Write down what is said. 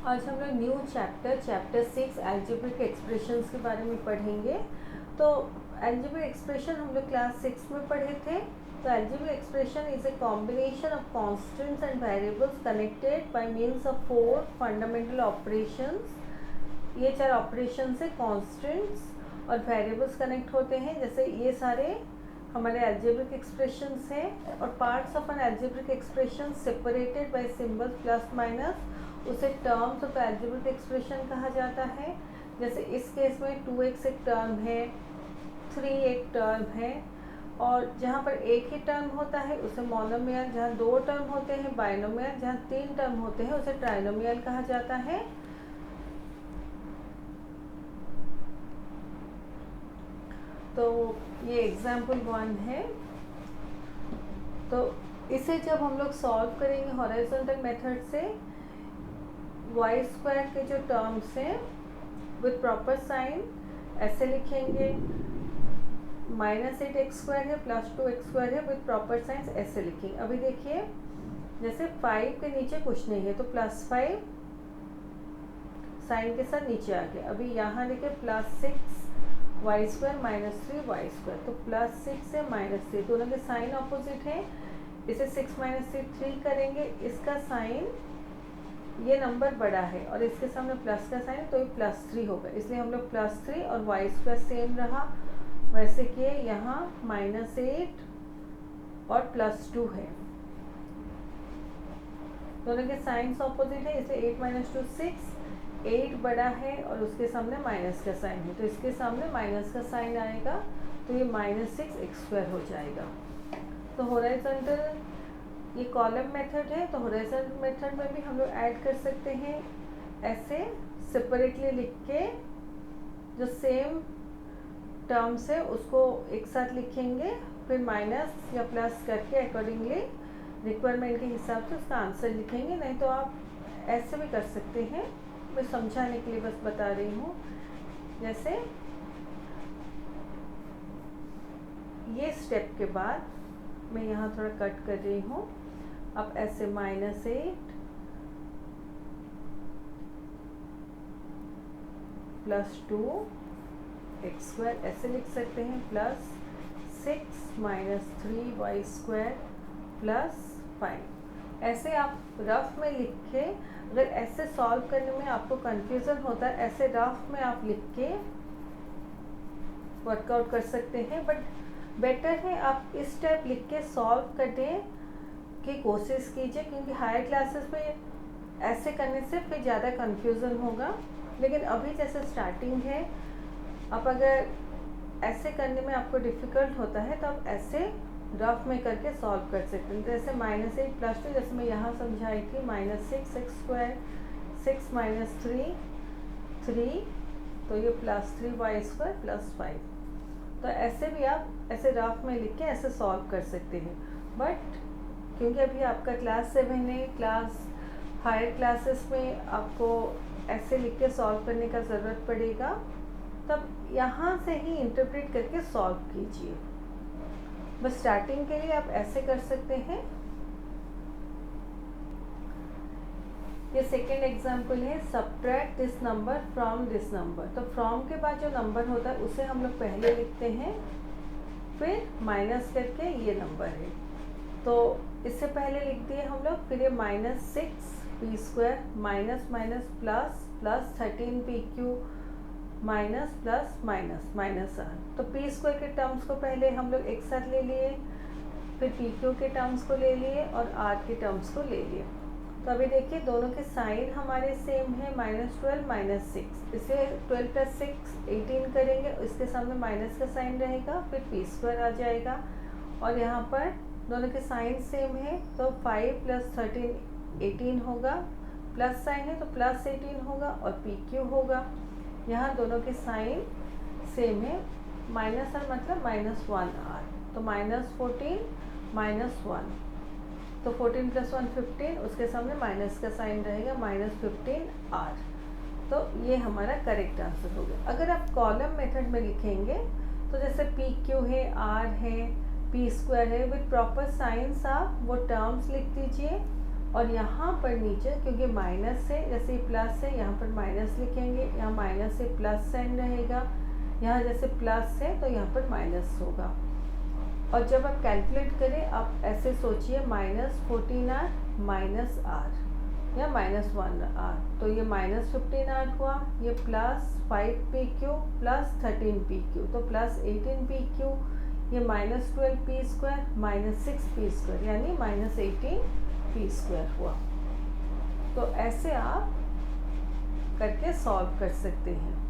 आज हम लोग न्यू चैप्टर 6 एल्जेब्रिक एक्सप्रेशंस के बारे में पढ़ेंगे। तो एल्जेब्रिक एक्सप्रेशन हम लोग क्लास 6 में पढ़े थे। तो algebraic expression is a combination of constants and variables connected by means of 4 fundamental operations. ये 4 ऑपरेशन से कॉन्स्टेंट्स और वेरिएबल्स कनेक्ट होते हैं। जैसे ये सारे हमारे एल्जेब्रिक एक्सप्रेशंस हैं और parts of an algebraic expression separated by symbols plus minus, उसे टर्म्स ऑफ एल्जेब्रिक एक्सप्रेशन कहा जाता है। जैसे इस केस में 2x एक टर्म है, 3 एक टर्म है, और जहाँ पर एक ही टर्म होता है उसे मोनोमियल, जहाँ 2 टर्म होते हैं बाइनोमियल, जहाँ 3 टर्म होते हैं उसे ट्राइनोमियल कहा जाता है। तो ये एग्जाम्पल 1 है। तो इसे जब हम लोग सॉल्व करेंगे हॉरिजॉन्टल मेथड से, वाई स्क्वायर के जो टर्म्स हैं विथ प्रॉपर साइन ऐसे लिखेंगे, -8x² है, +2x² है, विथ प्रॉपर साइंस ऐसे लिखेंगे। अभी देखिए जैसे 5 के नीचे कुछ नहीं है तो +5 साइन के साथ नीचे आ गया। अभी यहाँ लिखे +6 y² -3 y², तो +6 से -3 दोनों के साइन ऑपोजिट है। इसे 6 - 3 करेंगे, इसका साइन ये नंबर बड़ा है और इसके सामने प्लस का साइन तो ये +3 होगा, इसलिए हम लोग +3 और y² सेम रहा वैसे किए। यहाँ -8 और +2 है, दोनों के साइंस ऑपोजिट है, इसलिए 8 - 2 6, 8 बड़ा है और उसके सामने माइनस का साइन है, तो इसके सामने माइनस का साइन आएगा, तो ये -6x² हो जाएगा। तो हॉरिजॉन्टल ये कॉलम मेथड है, तो हॉरिजॉन्टल मेथड में भी हम लोग ऐड कर सकते हैं। ऐसे सेपरेटली लिख के जो सेम टर्म्स है उसको एक साथ लिखेंगे, फिर माइनस या प्लस करके अकॉर्डिंगली रिक्वायरमेंट के हिसाब से उसका आंसर लिखेंगे। नहीं तो आप ऐसे भी कर सकते हैं, मैं समझाने के लिए बस बता रही हूँ। जैसे ये स्टेप के बाद मैं यहाँ थोड़ा कट कर रही हूँ। अब ऐसे -8 +2x² ऐसे लिख सकते हैं, +6 - 3y² +5। ऐसे आप रफ में लिख के, अगर ऐसे सॉल्व करने में आपको कंफ्यूजन होता है, ऐसे रफ में आप लिख के वर्कआउट कर सकते हैं। बट बेटर है आप इस टाइप लिख के सॉल्व करने की कोशिश कीजिए, क्योंकि हायर क्लासेस में ऐसे करने से फिर ज़्यादा कंफ्यूजन होगा। लेकिन अभी जैसे स्टार्टिंग है, आप अगर ऐसे करने में आपको डिफ़िकल्ट होता है तो आप ऐसे रफ में करके सॉल्व कर सकते हैं। जैसे -8 +2, जैसे मैं यहाँ समझाई थी, -6x², 6 - 3 3, तो ये +3y² +5। तो ऐसे भी आप ऐसे रफ में लिख के ऐसे सॉल्व कर सकते हैं। बट क्योंकि अभी आपका क्लास 7 है, क्लास हायर क्लासेस में आपको ऐसे लिख के सॉल्व करने का ज़रूरत पड़ेगा, तब यहाँ से ही इंटरप्रेट करके सॉल्व कीजिए। बस स्टार्टिंग के लिए आप ऐसे कर सकते हैं। ये सेकेंड एग्जाम्पल है, subtract this number from this number. तो फ्रॉम के बाद जो नंबर होता है उसे हम लोग पहले लिखते हैं, फिर माइनस करके ये नंबर है, तो इससे पहले लिख दिए हम लोग। फिर ये -6p² minus minus plus plus 13pq minus plus minus -r। तो p² के टर्म्स को पहले हम लोग एक साथ ले लिए, फिर pq के टर्म्स को ले लिए और r के टर्म्स को ले लिए। तो अभी देखिए दोनों के साइन हमारे सेम है, -12 -6, इसे 12 + 6 18 करेंगे, इसके सामने माइनस का साइन रहेगा, फिर p² आ जाएगा। और यहाँ पर दोनों के साइन सेम है, तो 5 + 13 18 होगा, प्लस साइन है तो +18 होगा और pq होगा। यहाँ दोनों के साइन सेम है, -r मतलब -1r, तो -14 -1, तो 14 + 1 15, उसके सामने माइनस का साइन रहेगा, -15r। तो ये हमारा करेक्ट आंसर हो गया। अगर आप कॉलम मेथड में लिखेंगे तो जैसे pq है, r है, p² है, विथ प्रॉपर साइंस आप वो टर्म्स लिख दीजिए और यहाँ पर नीचे क्योंकि माइनस है, जैसे ये प्लस है यहाँ पर माइनस लिखेंगे, यहाँ माइनस से प्लस साइन रहेगा, यहाँ जैसे प्लस है तो यहाँ पर माइनस होगा। और जब आप कैलकुलेट करें आप ऐसे सोचिए -14r माइनस आर या -1r, तो ये -15r हुआ, ये +5pq प्लस 13pq, तो +18pq, ये -12p² -6p² यानी -18p² हुआ। तो ऐसे आप करके सॉल्व कर सकते हैं।